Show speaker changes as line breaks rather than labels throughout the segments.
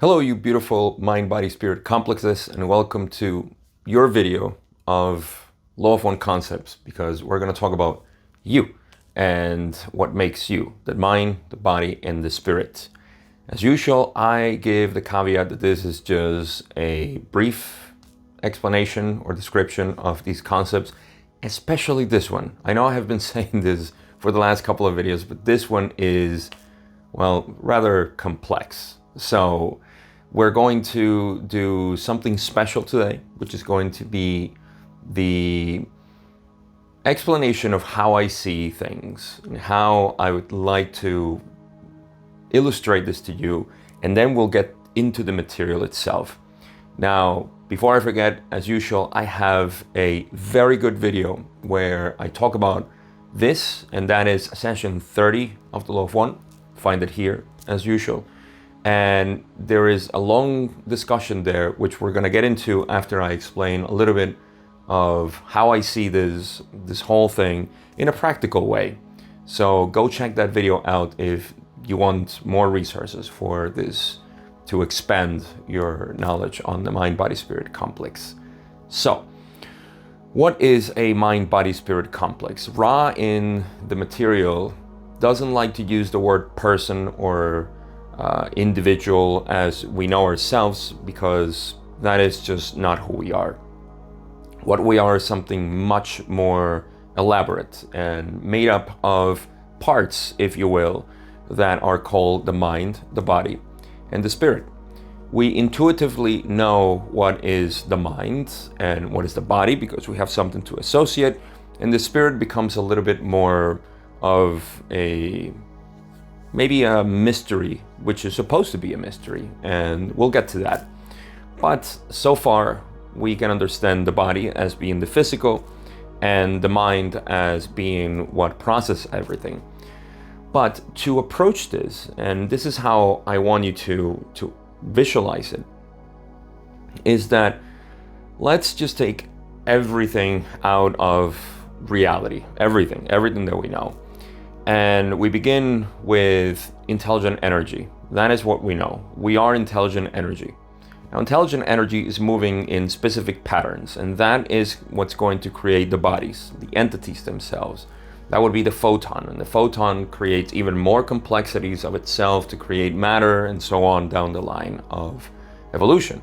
Hello, you beautiful mind, body, spirit complexes, and welcome to your video of Law of One concepts, because we're going to talk about you and what makes you, the mind, the body, and the spirit. As usual, I give the caveat that this is just a brief explanation or description of these concepts, especially this one. I know I have been saying this for the last couple of videos, but this one is, well, rather complex. So we're going to do something special today, which is going to be the explanation of how I see things and how I would like to illustrate this to you, and then we'll get into the material itself. Now, before I forget, as usual, I have a very good video where I talk about this, and that is session 30 of the Law of One. Find it here, as usual. And there is a long discussion there, which we're going to get into after I explain a little bit of how I see this whole thing in a practical way. So go check that video out if you want more resources for this to expand your knowledge on the mind-body-spirit complex. So, what is a mind-body-spirit complex? Ra in the material doesn't like to use the word person or individual as we know ourselves, because that is just not who we are. What we are is something much more elaborate and made up of parts, if you will, that are called the mind, the body, and the spirit. We intuitively know what is the mind and what is the body because we have something to associate, and the spirit becomes a little bit more of maybe a mystery, which is supposed to be a mystery, and we'll get to that. But so far, we can understand the body as being the physical and the mind as being what processes everything. But to approach this, and this is how I want you to visualize it, is that let's just take everything out of reality, everything that we know. And we begin with intelligent energy. That is what we know. We are intelligent energy. Now, intelligent energy is moving in specific patterns, and that is what's going to create the bodies, the entities themselves. That would be the photon, and the photon creates even more complexities of itself to create matter and so on down the line of evolution.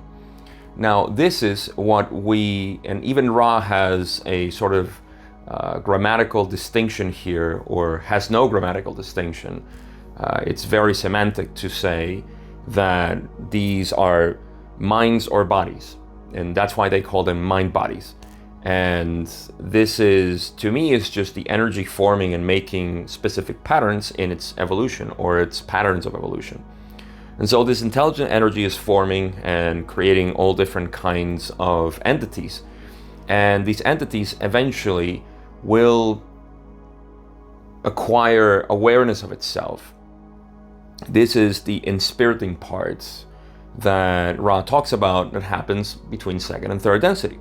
Now, this is what and even Ra has a sort of grammatical distinction here, or has no grammatical distinction. It's very semantic to say that these are minds or bodies, and that's why they call them mind bodies. And this is, to me, is just the energy forming and making specific patterns in its evolution, or its patterns of evolution. And so this intelligent energy is forming and creating all different kinds of entities, and these entities eventually will acquire awareness of itself. This is the inspiriting part that Ra talks about that happens between second and third density.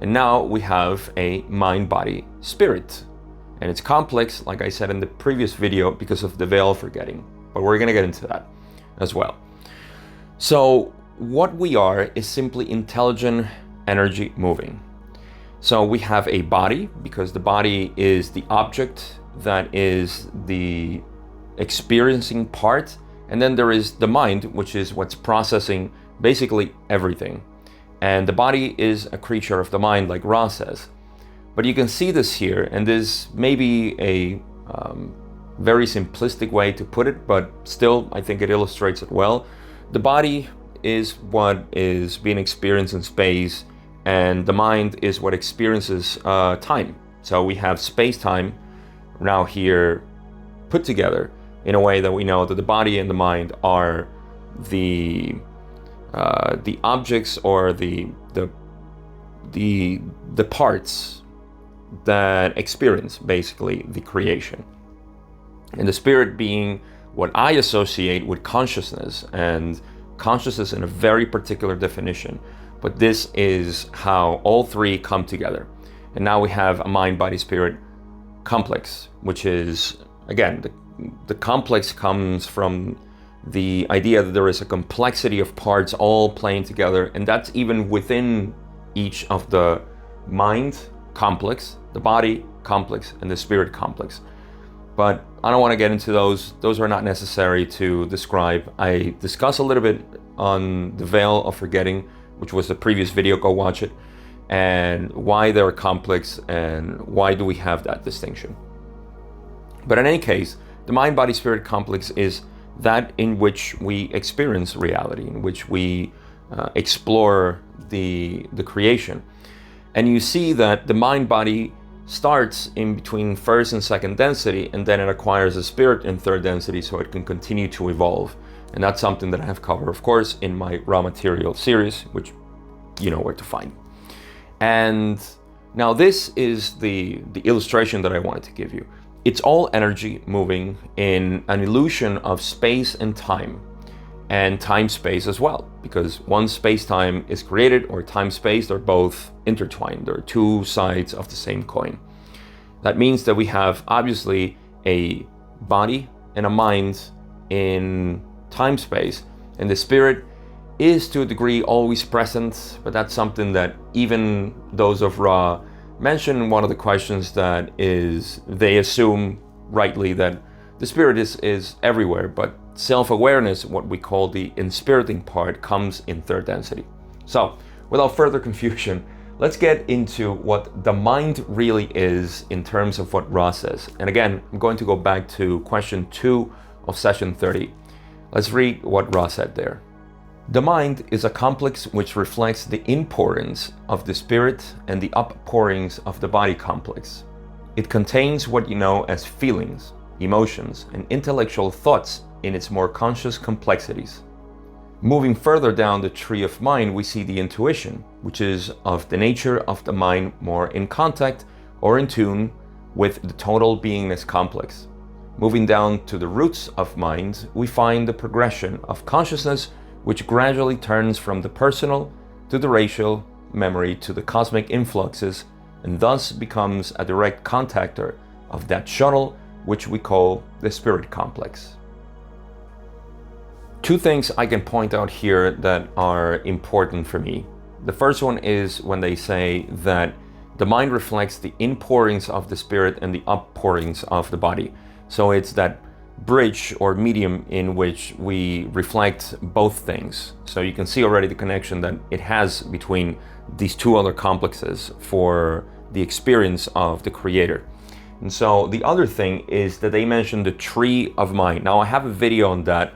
And now we have a mind, body, spirit. And it's complex, like I said in the previous video, because of the veil forgetting. But we're going to get into that as well. So what we are is simply intelligent energy moving. So we have a body, because the body is the object that is the experiencing part. And then there is the mind, which is what's processing basically everything. And the body is a creature of the mind, like Ra says. But you can see this here, and this may be a very simplistic way to put it, but still I think it illustrates it well. The body is what is being experienced in space, and the mind is what experiences time. So we have space-time now here put together in a way that we know that the body and the mind are the objects, or the parts that experience basically the creation. And the spirit being what I associate with consciousness, and consciousness in a very particular definition. But this is how all three come together. And now we have a mind, body, spirit complex, which is, again, the complex comes from the idea that there is a complexity of parts all playing together, and that's even within each of the mind complex, the body complex, and the spirit complex. But I don't want to get into those. Those are not necessary to describe. I discuss a little bit on the veil of forgetting, which was the previous video, go watch it, and why they're complex and why do we have that distinction. But in any case, the mind-body-spirit complex is that in which we experience reality, in which we explore the creation. And you see that the mind-body starts in between first and second density, and then it acquires a spirit in third density so it can continue to evolve. And that's something that I have covered, of course, in my raw material series, which you know where to find. And now this is the illustration that I wanted to give you. It's all energy moving in an illusion of space and time-space as well, because once space-time is created, or time-space, they're both intertwined. They're two sides of the same coin. That means that we have obviously a body and a mind in time-space, and the spirit is to a degree always present, but that's something that even those of Ra mention in one of the questions, that is, they assume rightly that the spirit is everywhere, but self-awareness, what we call the inspiriting part, comes in third density. So without further confusion, let's get into what the mind really is in terms of what Ra says. And again, I'm going to go back to question 2 of session 30. Let's read what Ra said there. The mind is a complex which reflects the inpourings of the spirit and the outpourings of the body complex. It contains what you know as feelings, emotions, and intellectual thoughts in its more conscious complexities. Moving further down the tree of mind, we see the intuition, which is of the nature of the mind, more in contact or in tune with the total beingness complex. Moving down to the roots of mind, we find the progression of consciousness, which gradually turns from the personal to the racial memory to the cosmic influxes, and thus becomes a direct contactor of that shuttle, which we call the spirit complex. Two things I can point out here that are important for me. The first one is when they say that the mind reflects the inpourings of the spirit and the outpourings of the body. So it's that bridge or medium in which we reflect both things. So you can see already the connection that it has between these two other complexes for the experience of the creator. And so the other thing is that they mentioned the tree of mind. Now I have a video on that.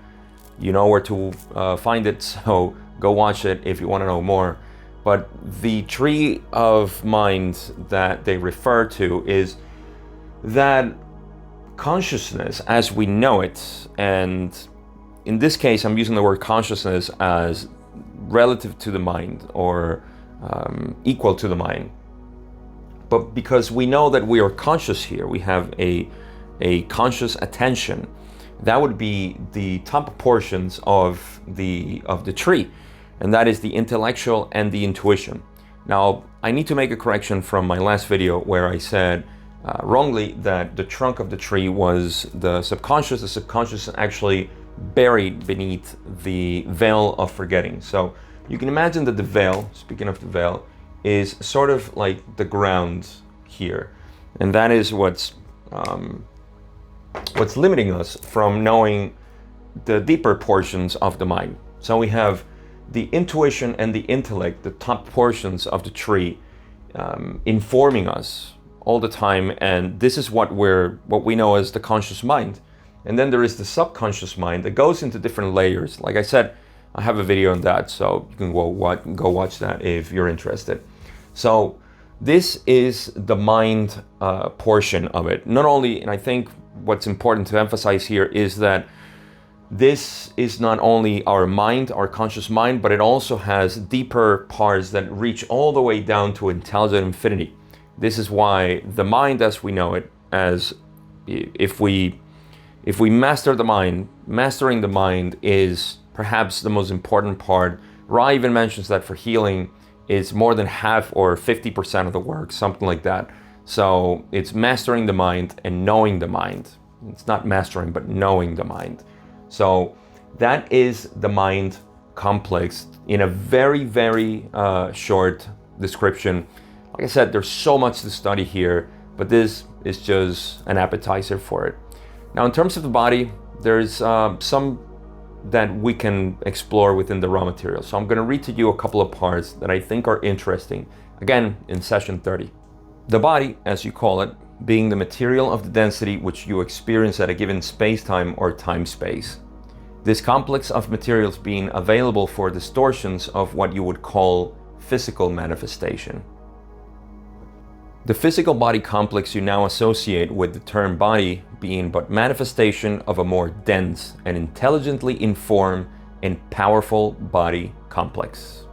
You know where to find it, so go watch it if you want to know more. But the tree of mind that they refer to is that consciousness as we know it, and in this case I'm using the word consciousness as relative to the mind, or equal to the mind. But because we know that we are conscious here, we have a conscious attention, that would be the top portions of the tree, and that is the intellectual and the intuition. Now I need to make a correction from my last video where I said wrongly that the trunk of the tree was the subconscious. The subconscious is actually buried beneath the veil of forgetting. So you can imagine that the veil, speaking of the veil, is sort of like the ground here, and that is what's limiting us from knowing the deeper portions of the mind. So we have the intuition and the intellect, the top portions of the tree, informing us all the time, and this is what we know as the conscious mind. And then there is the subconscious mind that goes into different layers. Like I said, I have a video on that, so you can go watch that if you're interested. So this is the mind portion of it. Not only, and I think what's important to emphasize here is that this is not only our mind, our conscious mind, but it also has deeper parts that reach all the way down to intelligent infinity. This is why the mind as we know it, as if we master the mind, mastering the mind is perhaps the most important part. Ra even mentions that for healing is more than half or 50% of the work, something like that. So it's mastering the mind and knowing the mind. It's not mastering, but knowing the mind. So That is the mind complex in a very, very short description. Like I said, there's so much to study here, but this is just an appetizer for it. Now, in terms of the body, there's some that we can explore within the raw material. So I'm going to read to you a couple of parts that I think are interesting, again, in session 30. The body, as you call it, being the material of the density which you experience at a given space-time or time-space. This complex of materials being available for distortions of what you would call physical manifestation. The physical body complex you now associate with the term body being but manifestation of a more dense and intelligently informed and powerful body complex.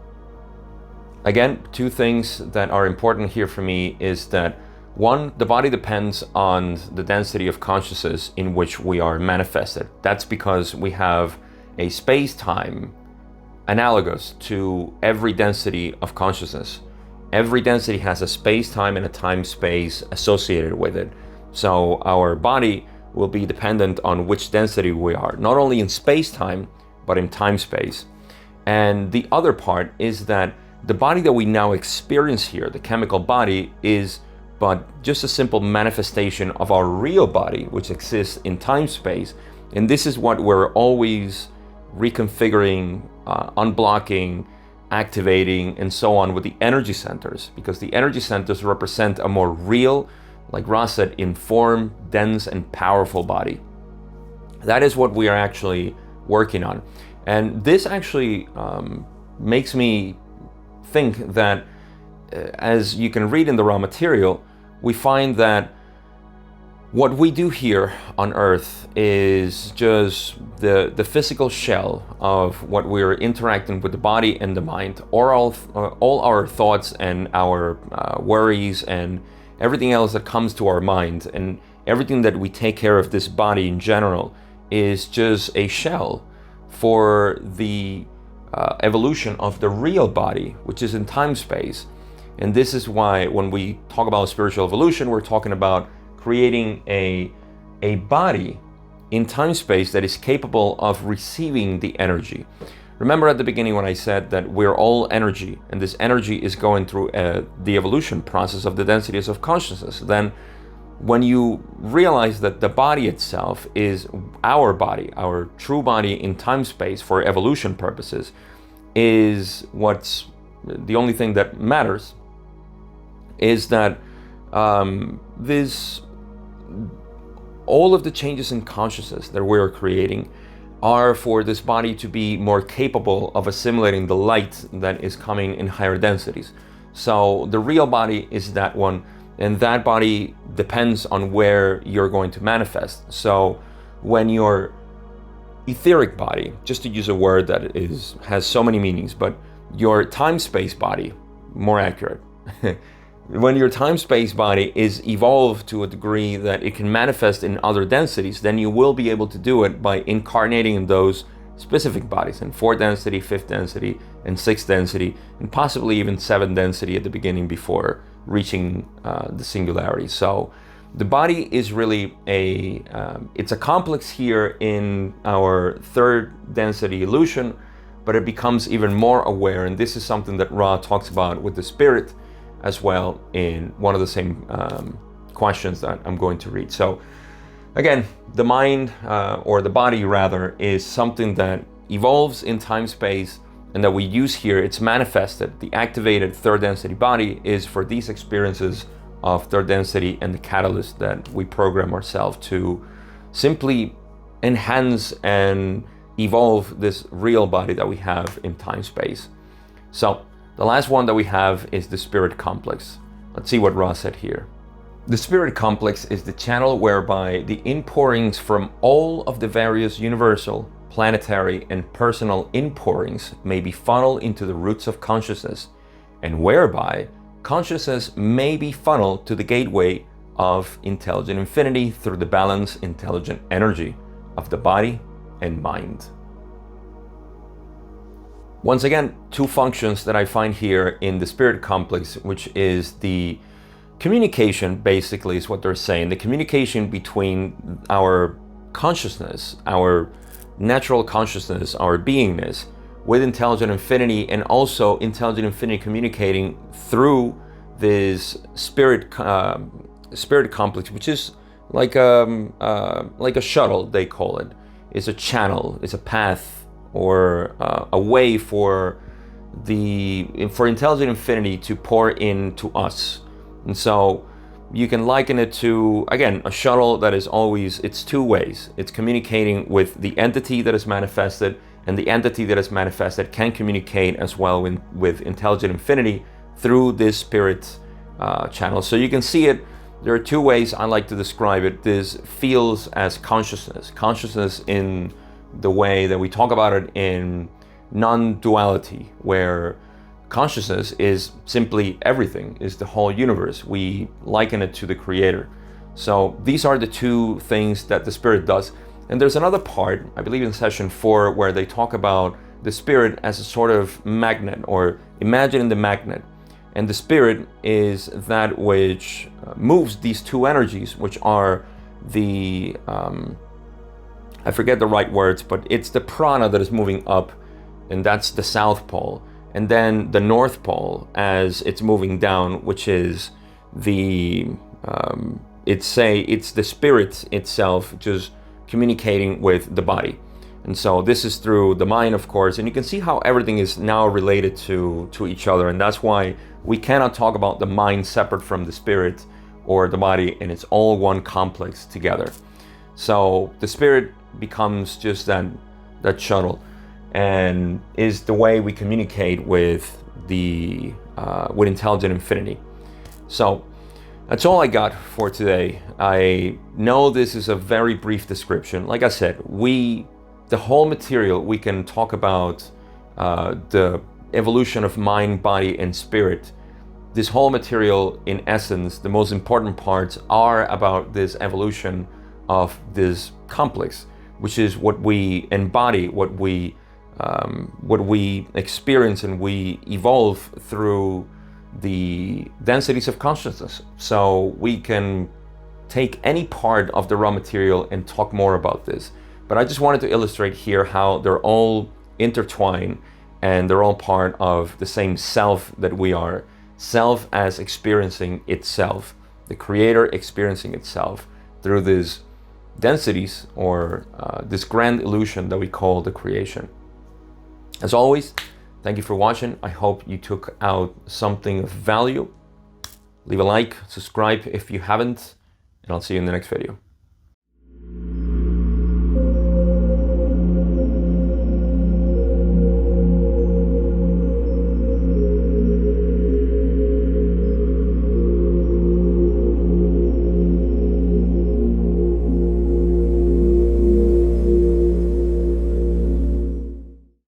Again, two things that are important here for me is that one, the body depends on the density of consciousness in which we are manifested. That's because we have a space-time analogous to every density of consciousness. Every density has a space-time and a time-space associated with it. So our body will be dependent on which density we are, not only in space-time, but in time-space. And the other part is that the body that we now experience here, the chemical body, is but just a simple manifestation of our real body, which exists in time-space. And this is what we're always reconfiguring, unblocking, activating, and so on with the energy centers, because the energy centers represent a more real, like Ra said, informed, dense, and powerful body. That is what we are actually working on. And this actually makes me think that, as you can read in the raw material, we find that what we do here on Earth is just the physical shell of what we're interacting with the body and the mind, or all our thoughts and our worries and everything else that comes to our mind, and everything that we take care of this body in general is just a shell for the evolution of the real body, which is in time-space. And this is why when we talk about spiritual evolution, we're talking about creating a body in time-space that is capable of receiving the energy. Remember at the beginning when I said that we're all energy, and this energy is going through the evolution process of the densities of consciousness. Then when you realize that the body itself is our body, our true body in time-space for evolution purposes, is what's the only thing that matters, is that all of the changes in consciousness that we're creating are for this body to be more capable of assimilating the light that is coming in higher densities. So the real body is that one, and that body depends on where you're going to manifest. So when your etheric body, just to use a word that has so many meanings, but your time-space body, more accurate, when your time-space body is evolved to a degree that it can manifest in other densities, then you will be able to do it by incarnating in those specific bodies, in 4th density, 5th density, and 6th density, and possibly even 7th density at the beginning before reaching the singularity. So the body is really it's a complex here in our 3rd density illusion, but it becomes even more aware, and this is something that Ra talks about with the spirit as well in one of the same questions that I'm going to read. So again, the mind, or the body rather, is something that evolves in time-space and that we use here. It's manifested. The activated 3rd density body is for these experiences of 3rd density and the catalyst that we program ourselves to simply enhance and evolve this real body that we have in time-space. So the last one that we have is the spirit complex. Let's see what Ra said here. The spirit complex is the channel whereby the inpourings from all of the various universal, planetary, and personal inpourings may be funneled into the roots of consciousness, and whereby consciousness may be funneled to the gateway of intelligent infinity through the balanced intelligent energy of the body and mind. Once again, two functions that I find here in the spirit complex, which is the communication, basically is what they're saying, the communication between our consciousness, our natural consciousness, our beingness, with intelligent infinity, and also intelligent infinity communicating through this spirit complex, which is like a shuttle, they call it. It's a channel, it's a path, or a way for intelligent infinity to pour into us. And so you can liken it to, again, a shuttle that is always, it's two ways. It's communicating with the entity that is manifested, and the entity that is manifested can communicate as well with intelligent infinity through this spirit channel. So you can see it. There are two ways I like to describe it. This feels as consciousness in the way that we talk about it in non-duality, where consciousness is simply everything, is the whole universe. We liken it to the creator. So these are the two things that the spirit does. And there's another part, I believe in session 4, where they talk about the spirit as a sort of magnet, or imagine the magnet. And the spirit is that which moves these two energies, which are the, I forget the right words, but it's the prana that is moving up, and that's the South Pole. And then the North Pole as it's moving down, which is the, it's the spirit itself just communicating with the body. And so this is through the mind, of course, and you can see how everything is now related to each other. And that's why we cannot talk about the mind separate from the spirit or the body, and it's all one complex together. So the spirit becomes just that shuttle, and is the way we communicate with with intelligent infinity. So that's all I got for today. I know this is a very brief description. Like I said, the whole material, we can talk about the evolution of mind, body, and spirit. This whole material, in essence, the most important parts are about this evolution of this complex, which is what we embody, what we experience, and we evolve through the densities of consciousness. So we can take any part of the raw material and talk more about this. But I just wanted to illustrate here how they're all intertwined, and they're all part of the same self that we are. Self as experiencing itself, the creator experiencing itself through these densities, or this grand illusion that we call the creation. As always, thank you for watching. I hope you took out something of value. Leave a like, subscribe if you haven't, and I'll see you in the next video.